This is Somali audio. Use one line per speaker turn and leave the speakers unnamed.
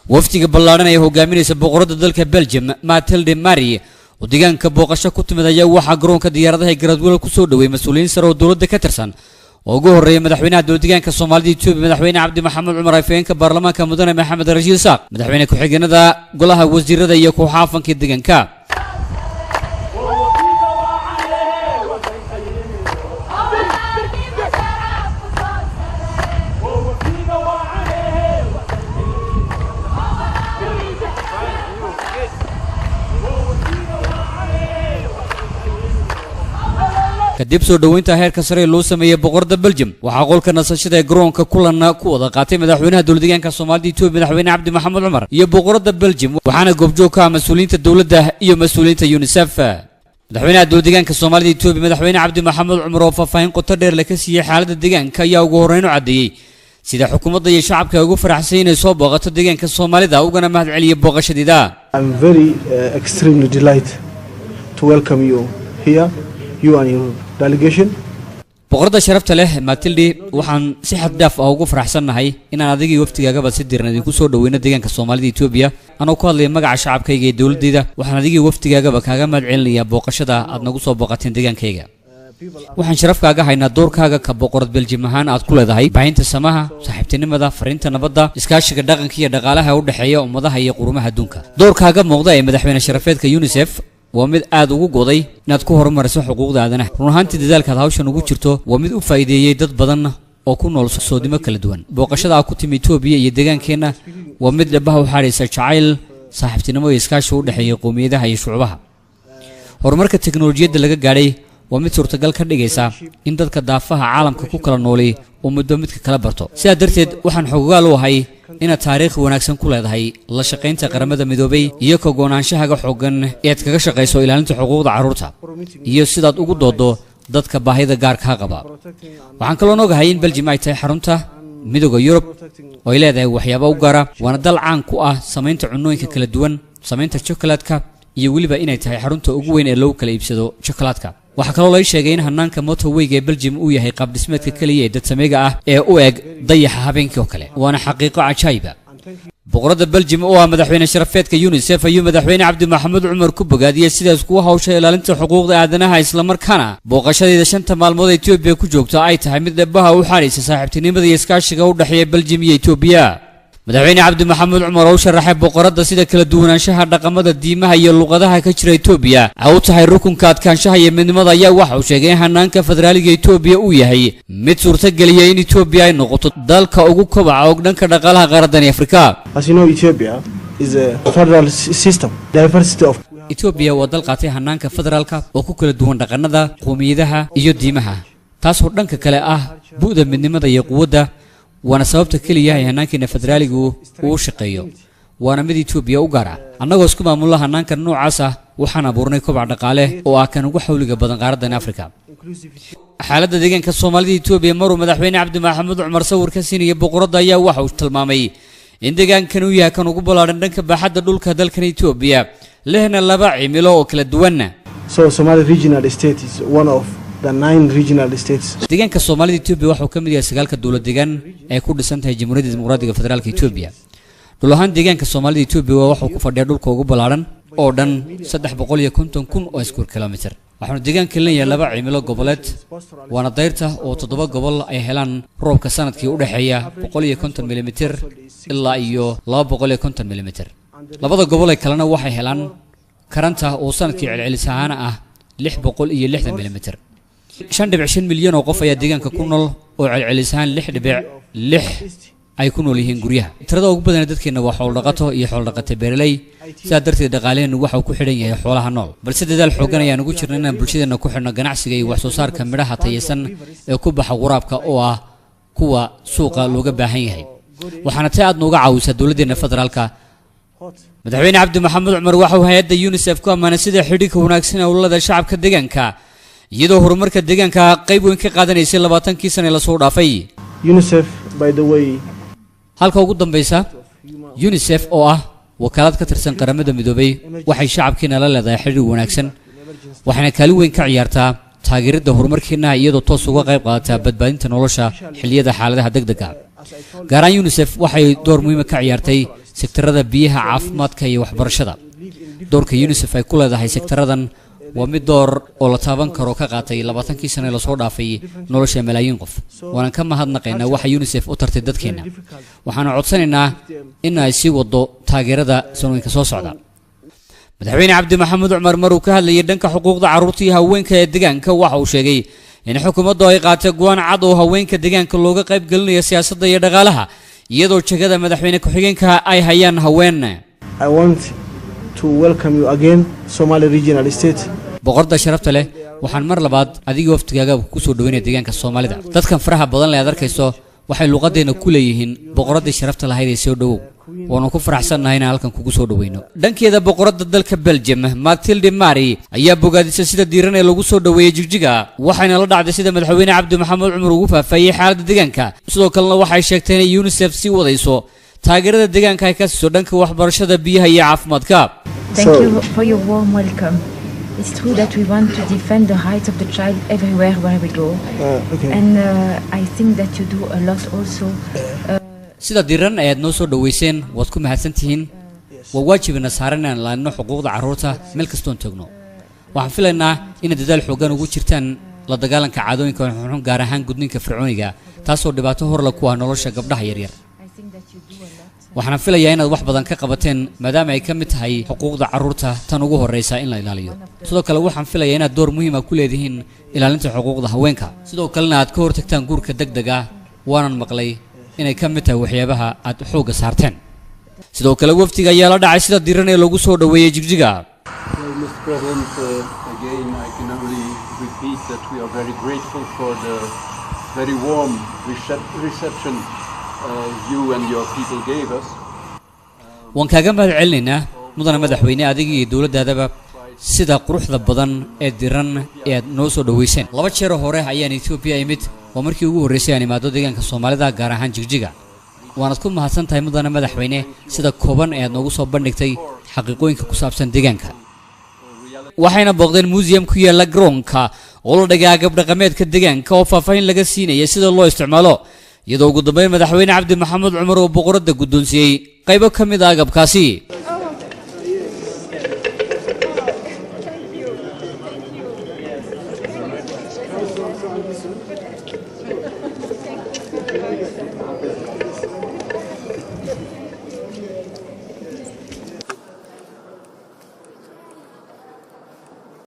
waftiga ballaaran ee hogaaminaysa boqorada dalka Belgium Mathilde Mari oo deegaanka booqasho ku timid ayaa waxa garoonka diyaaradaha Garowe ku soo dhaweeyay mas'uuliyiin sare oo dawladda ka tirsan oo ugu horeeyay madaxweynaha dowladda deegaanka Soomaalida Itoobiya madaxweyne Cabdi Maxamed Cumar Afhayeenka baarlamaanka mudane Maxamed Rashiid Saaq madaxweyne ku-xigeenada golaha wasiirada iyo kooxafanka deegaanka kadib soo dhaweynta heerka sare loo sameeyay boqorada Belgium waxa qolka nasashada ee garoonka kulanna ku wada qaatay madaxweynaha dowladda deegaanka Soomaalida Itoobiya madaxweyne Cabdi Maxamed Cumar iyo boqorada Belgium waxaana goobjoog ka mas'uuliyiinta dowladda iyo mas'uuliyiinta UNICEF madaxweynaha dowladda deegaanka Soomaalida Itoobiya madaxweyne Cabdi Maxamed Cumar oo faahfaahin qoto dheer la ka siiyay xaaladda deegaanka ayaa ugu horeyn u cadeeyay sida xukuumadda iyo shacabka ugu faraxsan inay soo booqato deegaanka Soomaalida ugana mahad celiyay booqashadeeda.
I'm very extremely delighted to welcome you here, you and your delegation.
boqorada sharafta leh Mathilde waxaan si xad dhaaf ah ugu faraxsanahay inaan adigii waftigaaga si diirnad ku soo dhaweyno deegaanka Soomaalida Itoobiya anoo ku hadlay magaca shacabkayga ee dawladdeeda waxaan adigii waftigaaga kaaga mahad celinayaa booqashada aad nagu soo booqateen deegaankayga waxaan sharafkaaga haynaa doorkaaga ka boqorad Belgium ahaan aad ku leedahay baahinta samaha saaxiibtinimada fariinta nabadda iskaashiga dhaqanka iyo dhaqaalaha u dhaxeeya ummadaha iyo qurumaha adduunka doorkaaga muuqda ee madaxweyne sharafeedka UNICEF waa mid aad ugu goday inaad ku horumariso xuquuqda aadanaha run ahaantii dadaalkaad hawshan ugu jirto waa mid u faa'iideeyay dad badan oo ku nool soodimo kala duwan booqashada ku timi Itoobiya iyo deegaankeena waa mid dhabaha u xariisa jacayl saaxiibtinimo iyo iskaashi u dhaxeeya qowmiyadaha iyo shucubaha horumarka tiknoolajiyadda laga gaaray waa mid suurtagal ka dhigaysa in dadka daafaha caalamka ku kala noolay oo muddo midka kala barto sidaa darteed waxaan xogaal u ahay inaad taariikh wanaagsan ku leedahay la shaqaynta qaramada midoobay iyo ka go'aanshaha xooggan ee kaga shaqayso ilaalinta xuquuqda carruurta iyo sidaad ugu doodo dadka baahida gaarka qaba waxaan kaloo ogahay in Belgium ay tahay xarunta midowga Yurub oo ay leedahay waxyaabo u gaara waana dal caan ku ah samaynta cunnooyinka kala duwan samaynta chocolate-ka iyo waliba inay tahay xarunta ugu weyn ee lagu kala iibsado chocolate-ka waxa kaloo la sheegay in hanaanka motorway-ga ee Belgium uu yahay qaab dhismeedka kaliya ee dad sameeyga ah ee u eeg dayaxa habeenkii oo kale waana xaqiiqo cajiib ah boqorada Belgium oo ah madaxweyne sharafeedka UNICEF ayuu madaxweyne Cabdi Maxamed Cumar ku bogaadiyay sidaas kuwa hawsha ilaalinta xuquuqda aadanaha isla markaana booqashadeeda 5 maalmood ee Itoobiya ku joogta ay tahay mid dhabaha u xariisa saaxiibtinimada iyo iskaashiga u dhaxeeya Belgium iyo Itoobiya madaxweyne Cabdi Maxamed Cumar oo sharaxay boqorada sida kala duwanaanshaha dhaqamada diimaha iyo luqadaha ka jira Itoobiya ay tahay rukunka adkaanshaha iyo midnimada ayaa waxa uu sheegay in hanaanka federaaliga Itoobiya uu yahay mid suurtageliyay in Itoobiya ay noqoto dalka ugu kobaca oo dhanka dhaqaalaha qaaradda Afrika.
As you know, Ethiopia is a federal system. Diversity of
Itoobiya waa dal qaatay hanaanka federaalka oo ku kala duwan dhaqanada qowmiyadaha iyo diimaha taas oo dhanka kale ah bu'da midnimada iyo quwadda waana sababta kaliya ee hanaanka federaaligu uu shaqeeyo waana mid Itoobiya u gaar ah annagoo isku maamula hanaanka noocaas ah waxaan abuurnay kobac dhaqaale oo ah kan ugu xawliga badan qaaradda Afrika xaaladda deegaanka Soomaalida Itoobiya maruu madaxweyne Cabdi Maxamed Cumar sawir ka siinay boqorada ayaa waxa uu tilmaamay in deegaankan uu yahay kan ugu ballaaran dhanka baaxadda dhulka dalkan Itoobiya lehna laba cimilo oo kala duwan
so Somali regional state is one of the 9 regional states
deegaanka Soomaalida Itoobiya waxa uu ka mid yahay 9 dawlad deegaan ee ku dhisan tahay Jamhuuriyadda Dimuqraadiga Federaalka Itoobiya dhul ahaan deegaanka Soomaalida Itoobiya waxa uu ku fadhiyaa dhulka ugu ballaaran oo dhan 350,000 oo square kilometer waxaanu deegaanka leeyahay laba cimilo goboleed waana dayrta oo 7 gobol ay helaan roobka sanadkii u dhaxeeya 150 mm ilaa iyo 250 mm labada gobol ay kalena waxay helaan karanta oo sanadkii celcelis ahaan ah 660 mm 5.5 milyan oo qof ayaa deegaanka ku nool oo celcelis ahaan 6.6 ay ku nool yihiin guryaha tirada ugu badan dadkeena waa xoolo dhaqato iyo xoolo dhaqato beeraley sidaa darteed dhaqaaleenu waxa uu ku xidhan yahay xoolaha nool balse dadaal xoogan ayaan ugu jirnay inaan bulshadeena ku xidhno ganacsiga iyo wax soo saarka midhaha tayaysan ee ku baxa waraabka oo ah kuwa suuqa looga baahan yahay waxaana taa aad nooga caawisaa dawladdeena federaalka madaxweyne Cabdi Maxamed Cumar waxa uu hay'adda UNICEF ku amaanay sida xidhiidhka wanaagsan ee ula shacabka deegaanka iyadoo horumarka deegaanka qayb weyn ka qaadanaysay 20kii sano la soo dhaafay
UNICEF by the way
halka ugu dambaysa UNICEF oo ah wakaalad ka tirsan qaramada midoobay waxay shacabkeena la leedahay xiriir wanaagsan waxayna kaalin weyn ka ciyaartaa taageerada horumarkeena iyadoo toos uga qayb qaadata badbaadinta nolosha xilliyada xaaladaha degdegga gaar ahaan UNICEF waxay door muhiim ah ka ciyaartay sektarada biyaha caafimaadka iyo waxbarashada doorka UNICEF ay ku leedahay sektaradan waa mid door oo la taaban karo ka qaatay 20kii sano ee lasoo dhaafay nolosha malaayiin qof waan ka mahadnaqaynaa waxa UNICEF u tartay dadkeena waxaan codsanaynaa in ay sii wado taageerada sanooyinka soo socda madaxweyne cabdi maxamed cumar maruu ka hadlayay dhanka xuquuqda carruurta iyo haweenka ee deegaanka waxa uu sheegay in xukuumaddu ay qaatay go'aan cad oo haweenka deegaanka looga qayb gelinayo siyaasadda iyo dhaqaalaha iyadoo jagada madaxweyne ku-xigeenka ay hayaan haween
I want to welcome you again Somali Regional State
boqorada sharafta leh waxaan mar labaad adiga waftigaaga ku soo dhaweynaa deegaanka Soomaalida dadkan faraha badan leh aad arkayso waxay luqadeena ku leeyihiin boqoradii sharafta lahayd ee soo dhawow waanu ku faraxsanahay in halkan kugu soo dhaweyno dhankeeda boqorada dalka Belgium Mathilde Mari ayaa bogaadisay sida diiran ee lagu soo dhaweeyay Jigjiga waxayna la dhacday sida madaxweyne Cabdi Maxamed Cumar ugu faafayay xaaladda deegaanka sidoo kalena waxay sheegtay in UNICEF si wadayso taageerada deegaanka ay ka soo dhanka waxbarashada biyaha iyo caafimaadka
Thank you for your warm welcome. It's true that we want to defend the rights of the child everywhere where we go.
okay.
And I think that you do a lot also.
sida diiran ayaad noo soo dhaweyseen waad ku mahadsantihiin waa waajibina saaran inaan ilaalino xuquuqda carruurta meel kastoon joogno waxaan filaynaa inaad dadaal xoogan ugu jirtaan la dagaalanka caadooyinka xunxun gaar ahaan gudniinka fircooniga taasoo dhibaato hor leh ku ah nolosha gabdhaha yaryar waxaan filayaa inaad wax badan ka qabateen maadaama ay ka mid tahay xuquuqda carruurta tan ugu horeysa in la ilaaliyo sidoo kale waxaan filayaa inaad door muhiim ah ku leedihiin ilaalinta xuquuqda haweenka sidoo kalena aad ka hortagtaan guurka degdega waanan maqlay inay ka mid tahay waxyaabaha aad xoogga saarteen sidoo kale waftiga ayaa la dhacay sida diiran ee lagu soo dhaweeyay Jigjiga
Mr. President, again I can only repeat that we are very grateful for the very warm reception you and your people gave us.
waan kaaga mahad celinaynaa mudane madaxweyne adiga iyo dowladdaadaba sida quruxda badan ee diran ee aad noo soo dhaweyseen laba jeer hore ayaan Ethiopia imid waa markii ugu horeysay aan imaado deegaanka Soomaalida gaar ahaan Jigjiga waanaad ku mahadsan tahay mudane madaxweyne sida kooban ee aad noogu soo bandhigtay xaqiiqooyinka ku saabsan deegaanka waxayna booqdeen museum ku yaala garoonka oo la dhigay agab dhaqameedka deegaanka oo faahfaahin laga siinayay sida loo isticmaalo iyadoo ugu dambeyn madaxweyne Cabdi Maxamed Cumar oo boqorada guddoonsiiyay qaybo ka mid ah agabkaasi